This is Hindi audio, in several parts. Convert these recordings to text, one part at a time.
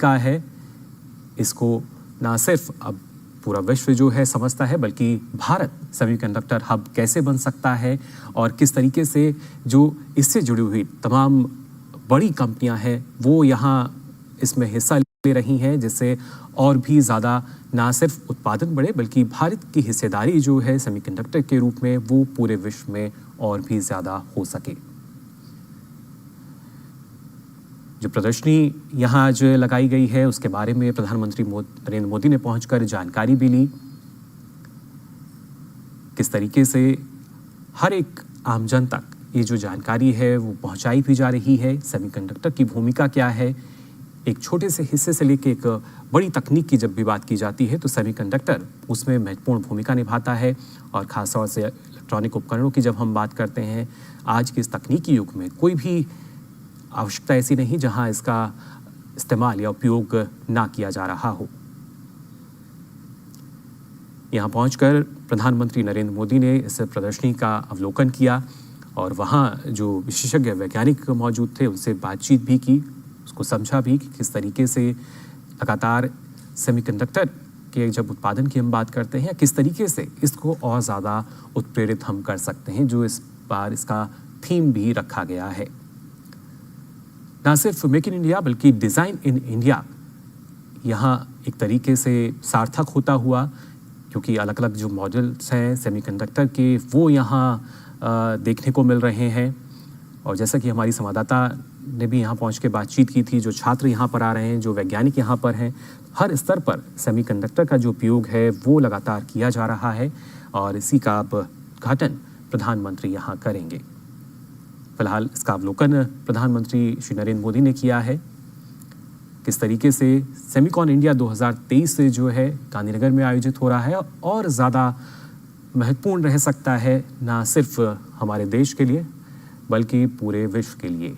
का है, इसको ना सिर्फ अब पूरा विश्व जो है समझता है, बल्कि भारत सेमीकंडक्टर हब कैसे बन सकता है और किस तरीके से जो इससे जुड़ी हुई तमाम बड़ी कंपनियां हैं वो यहाँ इसमें हिस्सा ले रही हैं, जिससे और भी ज़्यादा ना सिर्फ उत्पादन बढ़े बल्कि भारत की हिस्सेदारी जो है सेमीकंडक्टर के रूप में वो पूरे विश्व में और भी ज़्यादा हो सके। जो प्रदर्शनी यहाँ आज लगाई गई है उसके बारे में प्रधानमंत्री नरेंद्र मोदी ने पहुंचकर जानकारी भी ली। किस तरीके से हर एक आमजन तक ये जो जानकारी है वो पहुंचाई भी जा रही है, सेमीकंडक्टर की भूमिका क्या है, एक छोटे से हिस्से से लेकर एक बड़ी तकनीक की जब भी बात की जाती है तो सेमीकंडक्टर उसमें महत्वपूर्ण भूमिका निभाता है। और ख़ासतौर से इलेक्ट्रॉनिक उपकरणों की जब हम बात करते हैं, आज के इस तकनीकी युग में कोई भी आवश्यकता ऐसी नहीं जहां इसका इस्तेमाल या उपयोग ना किया जा रहा हो। यहां पहुंचकर प्रधानमंत्री नरेंद्र मोदी ने इस प्रदर्शनी का अवलोकन किया और वहां जो विशेषज्ञ वैज्ञानिक मौजूद थे उनसे बातचीत भी की, उसको समझा भी कि किस तरीके से लगातार सेमीकंडक्टर के जब उत्पादन की हम बात करते हैं, किस तरीके से इसको और ज़्यादा उत्प्रेरित हम कर सकते हैं, जो इस बार इसका थीम भी रखा गया है। ना सिर्फ मेक इन इंडिया बल्कि डिज़ाइन इन इंडिया यहाँ एक तरीके से सार्थक होता हुआ, क्योंकि अलग अलग जो मॉडल्स हैं सेमीकंडक्टर के वो यहाँ देखने को मिल रहे हैं। और जैसा कि हमारी संवाददाता ने भी यहाँ पहुँच के बातचीत की थी, जो छात्र यहाँ पर आ रहे हैं, जो वैज्ञानिक यहाँ पर हैं, हर स्तर पर सेमीकंडक्टर का जो उपयोग है वो लगातार किया जा रहा है और इसी का अब उद्घाटन प्रधानमंत्री यहाँ करेंगे। फिलहाल इसका अवलोकन प्रधानमंत्री श्री नरेंद्र मोदी ने किया है। किस तरीके से सेमीकॉन इंडिया 2023 से जो है गांधीनगर में आयोजित हो रहा है और ज़्यादा महत्वपूर्ण रह सकता है, ना सिर्फ हमारे देश के लिए बल्कि पूरे विश्व के लिए।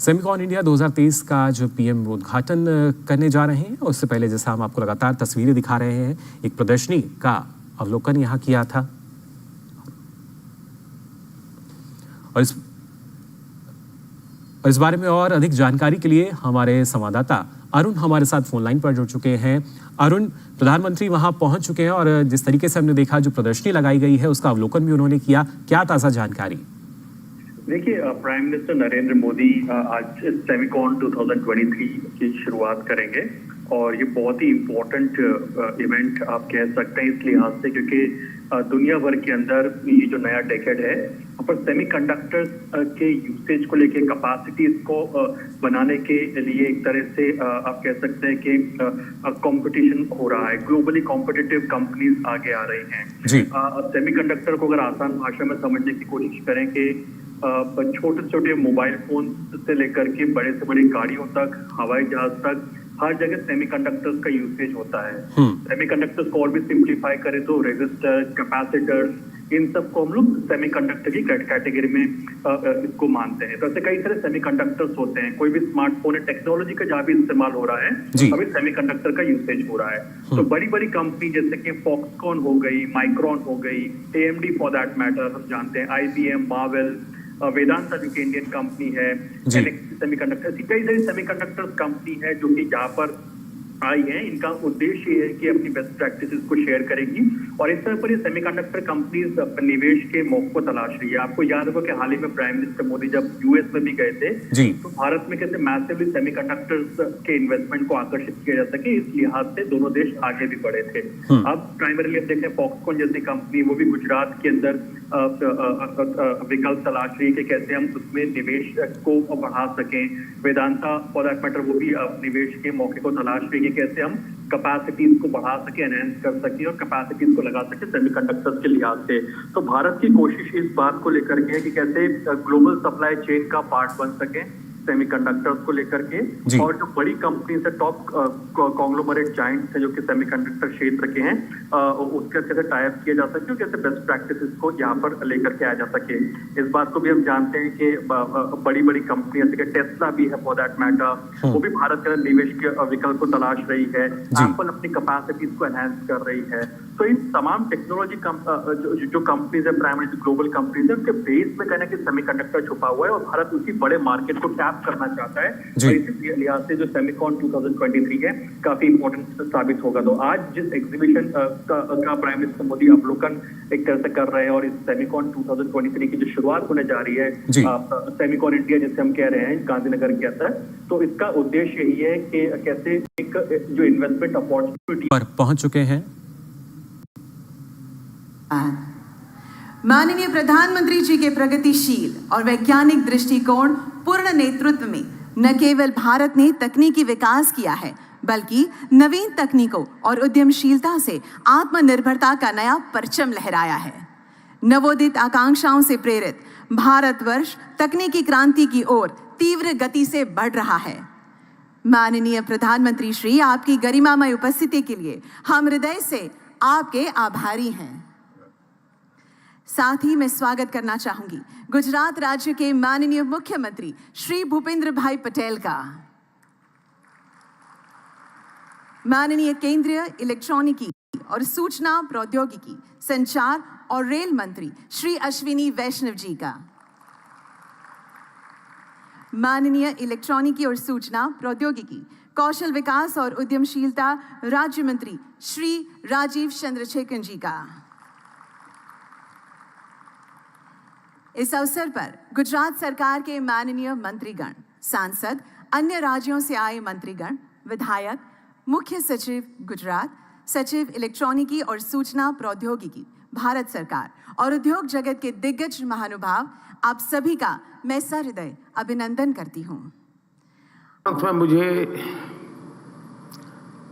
सेमीकॉन इंडिया 2023 का जो पीएम उद्घाटन करने जा रहे हैं, उससे पहले जैसा हम आपको लगातार तस्वीरें दिखा रहे हैं, एक प्रदर्शनी का अवलोकन यहाँ किया था। और इस बारे में और अधिक जानकारी के लिए हमारे संवाददाता अरुण हमारे साथ फोन लाइन पर जुड़ चुके हैं। अरुण, प्रधानमंत्री वहां पहुंच चुके हैं और जिस तरीके से हमने देखा जो प्रदर्शनी लगाई गई है उसका अवलोकन भी उन्होंने किया, क्या ताज़ा जानकारी? देखिए, प्राइम मिनिस्टर नरेंद्र मोदी आज सेमीकॉन 2023 की शुरुआत करेंगे और ये बहुत ही इम्पोर्टेंट इवेंट आप कह सकते हैं इस लिहाज से, क्योंकि दुनिया भर के अंदर ये जो नया डेकेड है वहाँ पर सेमीकंडक्टर्स के यूसेज को लेके, कैपेसिटीज को बनाने के लिए एक तरह से आप कह सकते हैं कि कंपटीशन हो रहा है। ग्लोबली कॉम्पिटिटिव कंपनीज आगे आ रही हैं। सेमीकंडक्टर को अगर आसान भाषा में समझने की कोशिश करें कि छोटे छोटे मोबाइल फोन से लेकर के बड़े से बड़ी गाड़ियों तक, हवाई जहाज तक, हर जगह सेमीकंडक्टर्स का यूसेज होता है। सेमीकंडक्टर्स को और भी सिंप्लीफाई करें तो रेजिस्टर, कैपेसिटर्स, इन सब को हम लोग सेमीकंडक्टर की कैटेगरी में इसको मानते हैं। तो ऐसे कई सारे सेमीकंडक्टर्स होते हैं। कोई भी स्मार्टफोन है, टेक्नोलॉजी का जहाँ भी इस्तेमाल हो रहा है अभी सेमीकंडक्टर का यूसेज हो रहा है। तो बड़ी बड़ी कंपनी जैसे कि फॉक्सकॉन हो गई, माइक्रॉन हो गई, AMD फॉर दैट मैटर हम जानते हैं, IBM, मार्वेल, वेदांता जो कि इंडियन कंपनी है, सेमीकंडक्टर, ऐसी कई सारी सेमीकंडक्टर कंपनी है जो कि यहाँ पर आई है। इनका उद्देश्य ये है कि अपनी बेस्ट प्रैक्टिसेस को शेयर करेगी और इस तरह पर ये सेमीकंडक्टर कंपनीज निवेश के मौके को तलाश रही है। आपको याद होगा कि हाल ही में प्राइम मिनिस्टर मोदी जब US में भी गए थे तो भारत में कैसे मैसिवली सेमीकंडक्टर्स के इन्वेस्टमेंट को आकर्षित किया जा सके, इस लिहाज से दोनों देश आगे भी बढ़े थे। अब प्राइमरीली अब देखें फॉक्सकॉन जैसी कंपनी, वो भी गुजरात के अंदर विकल्प तलाश रही है कि कैसे हम उसमें निवेश को बढ़ा सकें। वेदांता फॉर दैट मैटर वो भी निवेश के मौके को तलाश रही है कि कैसे हम कैपेसिटीज को बढ़ा सके, एनहेंस कर सके और कैपेसिटीज को लगा सके सेमीकंडक्टर्स के लिहाज से। तो भारत की कोशिश इस बात को लेकर के है कि कैसे ग्लोबल सप्लाई चेन का पार्ट बन सके सेमीकंडक्टर्स को लेकर के, और जो बड़ी कंपनीज है, टॉप कॉन्ग्लोमरेट जायंट्स हैं जो कि सेमीकंडक्टर क्षेत्र के हैं, उसका कैसे टाइप किया जा सके और कैसे बेस्ट प्रैक्टिसेस को यहाँ पर लेकर के आया जा सके। इस बात को भी हम जानते हैं कि बड़ी बड़ी कंपनियां जैसे टेस्ला भी है फॉर दैट मैटर, वो भी भारत के अंदर निवेश के विकल्प को तलाश रही है। एप्पल अपनी कैपेसिटीज को एनहांस कर रही है। तो इन तमाम टेक्नोलॉजी जो कंपनीज है, प्राइमरी ग्लोबल कंपनीज है, उनके बेस में कहना कि सेमीकंडक्टर छुपा हुआ है और भारत उसी बड़े मार्केट को टैप करना चाहता है। और इसी लिहाज से जो सेमिकॉन 2023 है काफी इंपॉर्टेंट साबित होगा। तो आज जिस एग्जीबिशन का प्राइम मिनिस्टर मोदी अवलोकन एक तरह से कर रहे हैं और इस सेमिकॉन 2023 की जो शुरुआत होने जा रही है, सेमिकॉन इंडिया जिसे हम कह रहे हैं गांधीनगर के अंदर, तो इसका उद्देश्य यही है कि कैसे एक जो इन्वेस्टमेंट अपॉर्चुनिटी पर पहुंच चुके हैं। माननीय प्रधानमंत्री जी के प्रगतिशील और वैज्ञानिक दृष्टिकोण पूर्ण नेतृत्व में न केवल भारत ने तकनीकी विकास किया है, बल्कि नवीन तकनीकों और उद्यमशीलता से आत्मनिर्भरता का नया परचम लहराया है। नवोदित आकांक्षाओं से प्रेरित भारतवर्ष तकनीकी क्रांति की ओर तीव्र गति से बढ़ रहा है। माननीय प्रधानमंत्री श्री, आपकी गरिमामय उपस्थिति के लिए हम हृदय से आपके आभारी हैं। साथ ही मैं स्वागत करना चाहूंगी गुजरात राज्य के माननीय मुख्यमंत्री श्री भूपेंद्र भाई पटेल का, माननीय केंद्रीय इलेक्ट्रॉनिकी और सूचना प्रौद्योगिकी, संचार और रेल मंत्री श्री अश्विनी वैष्णव जी का, माननीय इलेक्ट्रॉनिकी और सूचना प्रौद्योगिकी, कौशल विकास और उद्यमशीलता राज्य मंत्री श्री राजीव चंद्रशेखर जी का। इस अवसर पर गुजरात सरकार के माननीय मंत्रीगण, सांसद, अन्य राज्यों से आए मंत्रीगण, विधायक, मुख्य सचिव गुजरात, सचिव इलेक्ट्रॉनिकी और सूचना प्रौद्योगिकी भारत सरकार और उद्योग जगत के दिग्गज महानुभाव, आप सभी का मैं सहृदय अभिनंदन करती हूँ। मुझे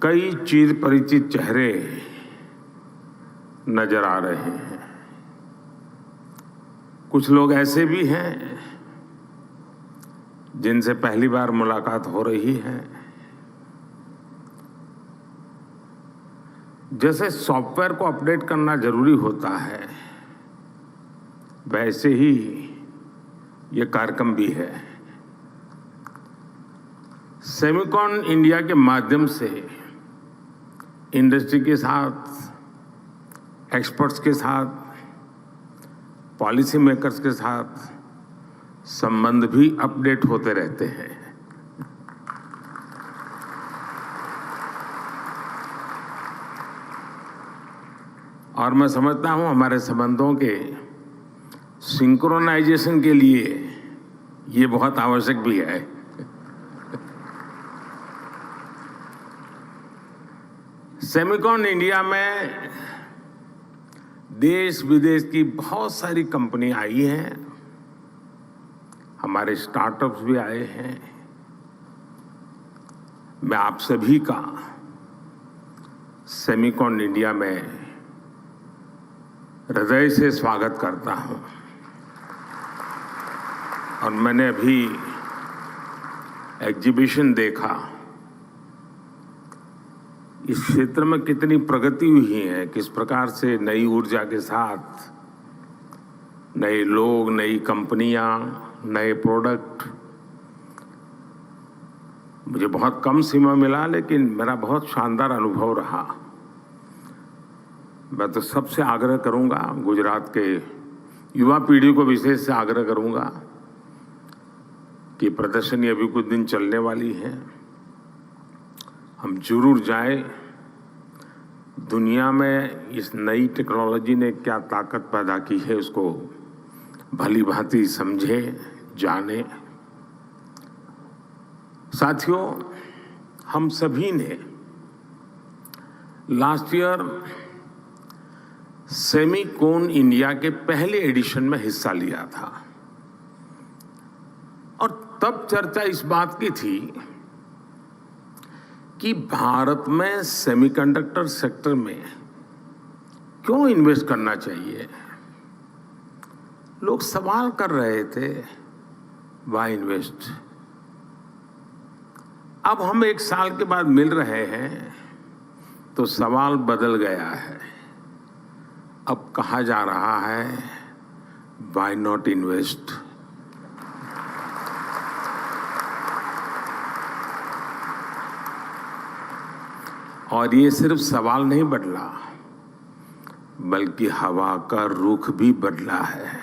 कई चिर परिचित चेहरे नजर आ रहे हैं। कुछ लोग ऐसे भी हैं जिनसे पहली बार मुलाकात हो रही है। जैसे सॉफ्टवेयर को अपडेट करना जरूरी होता है, वैसे ही ये कार्यक्रम भी है। सेमिकॉन इंडिया के माध्यम से इंडस्ट्री के साथ, एक्सपर्ट्स के साथ, पॉलिसी मेकर्स के साथ संबंध भी अपडेट होते रहते हैं। और मैं समझता हूं हमारे संबंधों के सिंक्रोनाइजेशन के लिए ये बहुत आवश्यक भी है। सेमिकॉन इंडिया में देश विदेश की बहुत सारी कंपनी आई हैं, हमारे स्टार्टअप्स भी आए हैं। मैं आप सभी का सेमिकॉन इंडिया में हृदय से स्वागत करता हूं। और मैंने अभी एग्जीबिशन देखा, इस क्षेत्र में कितनी प्रगति हुई है, किस प्रकार से नई ऊर्जा के साथ नए लोग, नई कंपनियां, नए प्रोडक्ट। मुझे बहुत कम समय मिला, लेकिन मेरा बहुत शानदार अनुभव रहा। मैं तो सबसे आग्रह करूंगा, गुजरात के युवा पीढ़ी को विशेष से आग्रह करूंगा कि प्रदर्शनी अभी कुछ दिन चलने वाली है, हम जरूर जाएं। दुनिया में इस नई टेक्नोलॉजी ने क्या ताकत पैदा की है, उसको भली भांति समझें, जानें। साथियों, हम सभी ने लास्ट ईयर सेमिकॉन इंडिया के पहले एडिशन में हिस्सा लिया था और तब चर्चा इस बात की थी कि भारत में सेमीकंडक्टर सेक्टर में क्यों इन्वेस्ट करना चाहिए। लोग सवाल कर रहे थे, वाई इन्वेस्ट। अब हम 1 साल के बाद मिल रहे हैं तो सवाल बदल गया है। अब कहा जा रहा है व्हाई नॉट इन्वेस्ट। और ये सिर्फ सवाल नहीं बदला, बल्कि हवा का रुख भी बदला है।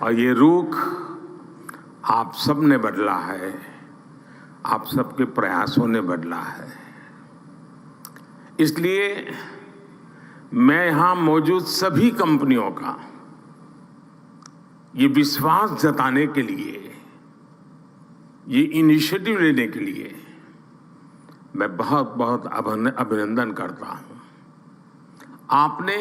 और ये रुख आप सब ने बदला है, आप सबके प्रयासों ने बदला है। इसलिए मैं यहां मौजूद सभी कंपनियों का ये विश्वास जताने के लिए, ये इनिशिएटिव लेने के लिए मैं बहुत बहुत अभिनंदन करता हूं। आपने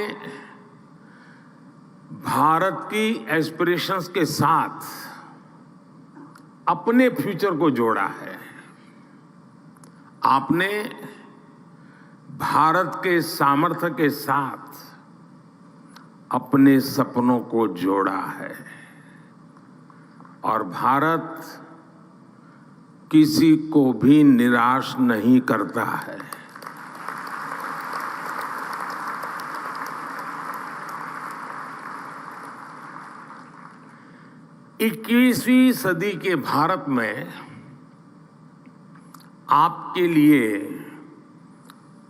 भारत की एस्पिरेशंस के साथ अपने फ्यूचर को जोड़ा है। आपने भारत के सामर्थ्य के साथ अपने सपनों को जोड़ा है। और भारत किसी को भी निराश नहीं करता है। इक्कीसवीं सदी के भारत में आपके लिए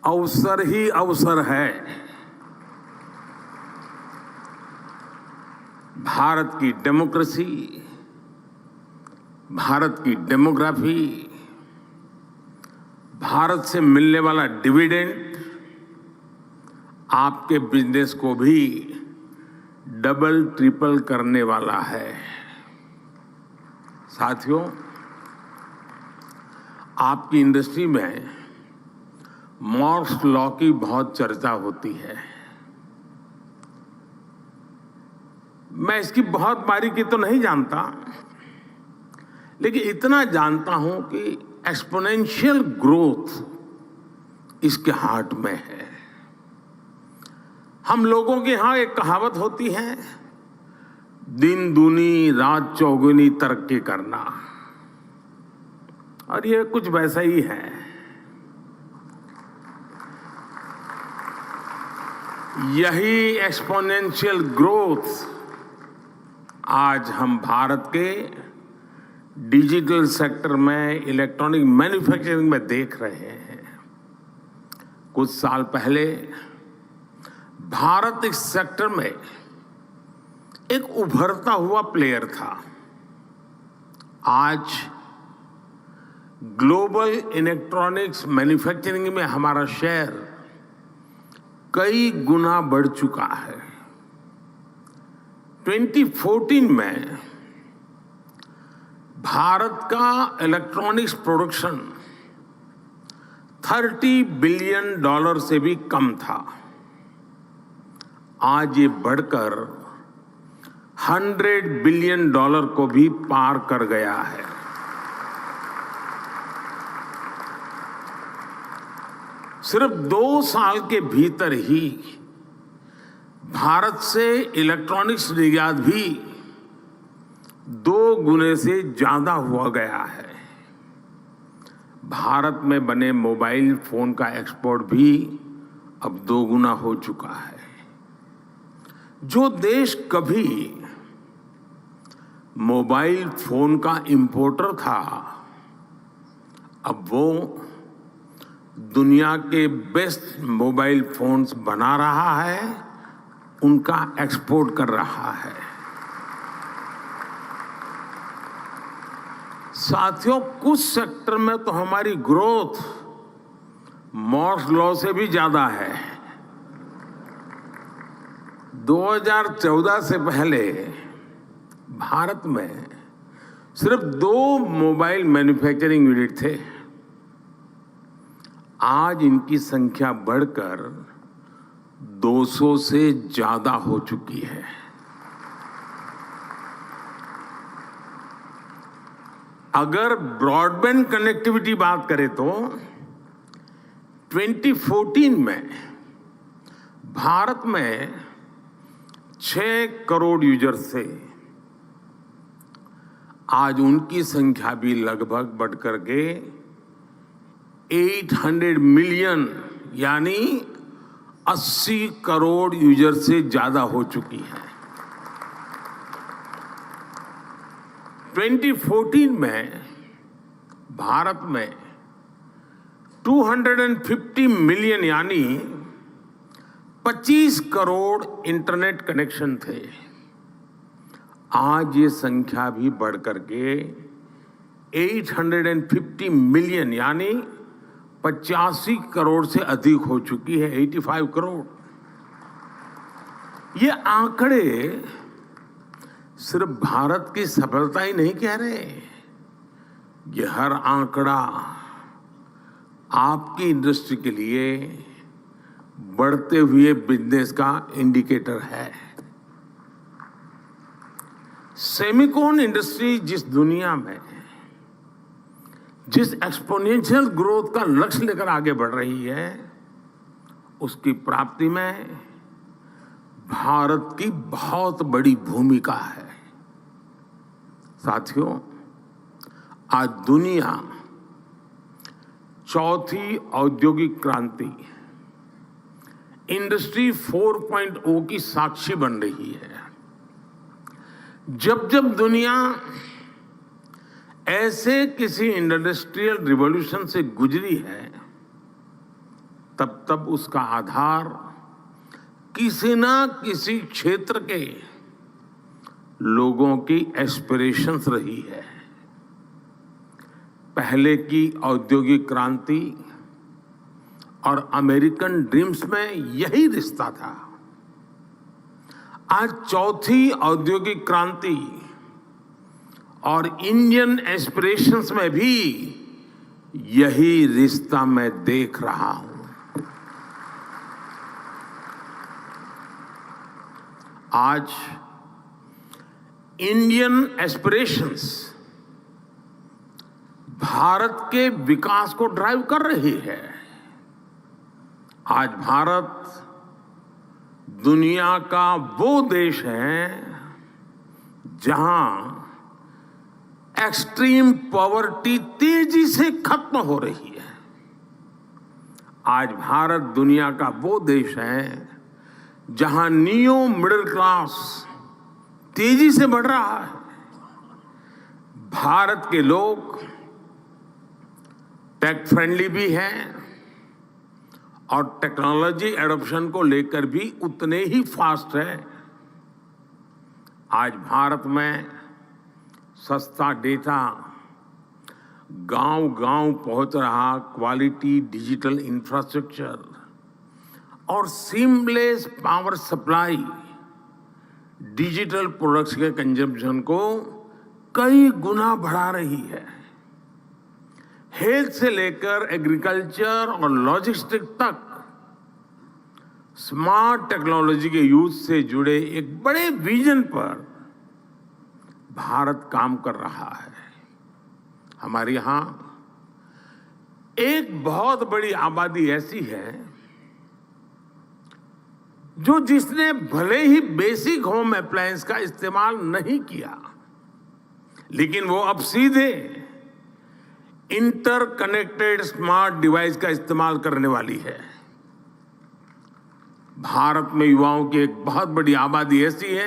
अवसर ही अवसर है। भारत की डेमोक्रेसी, भारत की डेमोग्राफी, भारत से मिलने वाला डिविडेंड आपके बिजनेस को भी डबल ट्रिपल करने वाला है। साथियों, आपकी इंडस्ट्री में मॉर्स लॉ की बहुत चर्चा होती है। मैं इसकी बहुत बारीकी तो नहीं जानता, लेकिन इतना जानता हूं कि एक्सपोनेंशियल ग्रोथ इसके हार्ट में है। हम लोगों के यहां एक कहावत होती है, दिन दूनी रात चौगुनी तरक्की करना, और ये कुछ वैसा ही है। यही एक्सपोनेंशियल ग्रोथ आज हम भारत के डिजिटल सेक्टर में, इलेक्ट्रॉनिक मैन्युफैक्चरिंग में देख रहे हैं। कुछ साल पहले भारत इस सेक्टर में एक उभरता हुआ प्लेयर था। आज ग्लोबल इलेक्ट्रॉनिक्स मैन्युफैक्चरिंग में हमारा शेयर कई गुना बढ़ चुका है। 2014 में भारत का इलेक्ट्रॉनिक्स प्रोडक्शन $30 बिलियन से भी कम था। आज ये बढ़कर $100 बिलियन को भी पार कर गया है। सिर्फ 2 साल के भीतर ही भारत से इलेक्ट्रॉनिक्स निर्यात भी 2 गुने से ज्यादा हुआ गया है। भारत में बने मोबाइल फोन का एक्सपोर्ट भी अब 2 गुना हो चुका है। जो देश कभी मोबाइल फोन का इंपोर्टर था, अब वो दुनिया के बेस्ट मोबाइल फोन्स बना रहा है, उनका एक्सपोर्ट कर रहा है। साथियों, कुछ सेक्टर में तो हमारी ग्रोथ मॉर्स लॉ से भी ज्यादा है। 2014 से पहले भारत में सिर्फ 2 मोबाइल मैन्युफैक्चरिंग यूनिट थे। आज इनकी संख्या बढ़कर 200 से ज्यादा हो चुकी है। अगर ब्रॉडबैंड कनेक्टिविटी बात करें तो 2014 में भारत में 6 करोड़ यूजर्स थे। आज उनकी संख्या भी लगभग बढ़कर के 800 मिलियन यानी 80 करोड़ यूजर से ज्यादा हो चुकी है। 2014 में भारत में 250 मिलियन यानी 25 करोड़ इंटरनेट कनेक्शन थे। आज ये संख्या भी बढ़कर के 850 मिलियन यानी 85 करोड़ से अधिक हो चुकी है, 85 करोड़। ये आंकड़े सिर्फ भारत की सफलता ही नहीं कह रहे, ये हर आंकड़ा आपकी इंडस्ट्री के लिए बढ़ते हुए बिजनेस का इंडिकेटर है। सेमिकॉन इंडस्ट्री जिस दुनिया में जिस एक्सपोनेंशियल ग्रोथ का लक्ष्य लेकर आगे बढ़ रही है, उसकी प्राप्ति में भारत की बहुत बड़ी भूमिका है। साथियों, आज दुनिया चौथी औद्योगिक क्रांति इंडस्ट्री 4.0 की साक्षी बन रही है। जब जब दुनिया ऐसे किसी इंडस्ट्रियल रिवॉल्यूशन से गुजरी है, तब तब उसका आधार किसी ना किसी क्षेत्र के लोगों की एस्पिरेशंस रही है। पहले की औद्योगिक क्रांति और अमेरिकन ड्रीम्स में यही रिश्ता था। आज चौथी औद्योगिक क्रांति और इंडियन एस्पिरेशंस में भी यही रिश्ता मैं देख रहा हूं। आज इंडियन एस्पिरेशंस भारत के विकास को ड्राइव कर रही है। आज भारत दुनिया का वो देश है जहां एक्सट्रीम पॉवर्टी तेजी से खत्म हो रही है। आज भारत दुनिया का वो देश है जहां नियो मिडिल क्लास तेजी से बढ़ रहा है। भारत के लोग टेक फ्रेंडली भी हैं और टेक्नोलॉजी एडॉप्शन को लेकर भी उतने ही फास्ट है। आज भारत में सस्ता डेटा गांव-गांव पहुंच रहा, क्वालिटी डिजिटल इंफ्रास्ट्रक्चर और seamless power supply digital products के कंजम्पशन को कई गुना बढ़ा रही है। हेल्थ से लेकर एग्रीकल्चर और लॉजिस्टिक्स तक स्मार्ट टेक्नोलॉजी के यूज से जुड़े एक बड़े विजन पर भारत काम कर रहा है। हमारे यहाँ एक बहुत बड़ी आबादी ऐसी है जिसने भले ही बेसिक होम अप्लायंस का इस्तेमाल नहीं किया, लेकिन वो अब सीधे इंटरकनेक्टेड स्मार्ट डिवाइस का इस्तेमाल करने वाली है। भारत में युवाओं की एक बहुत बड़ी आबादी ऐसी है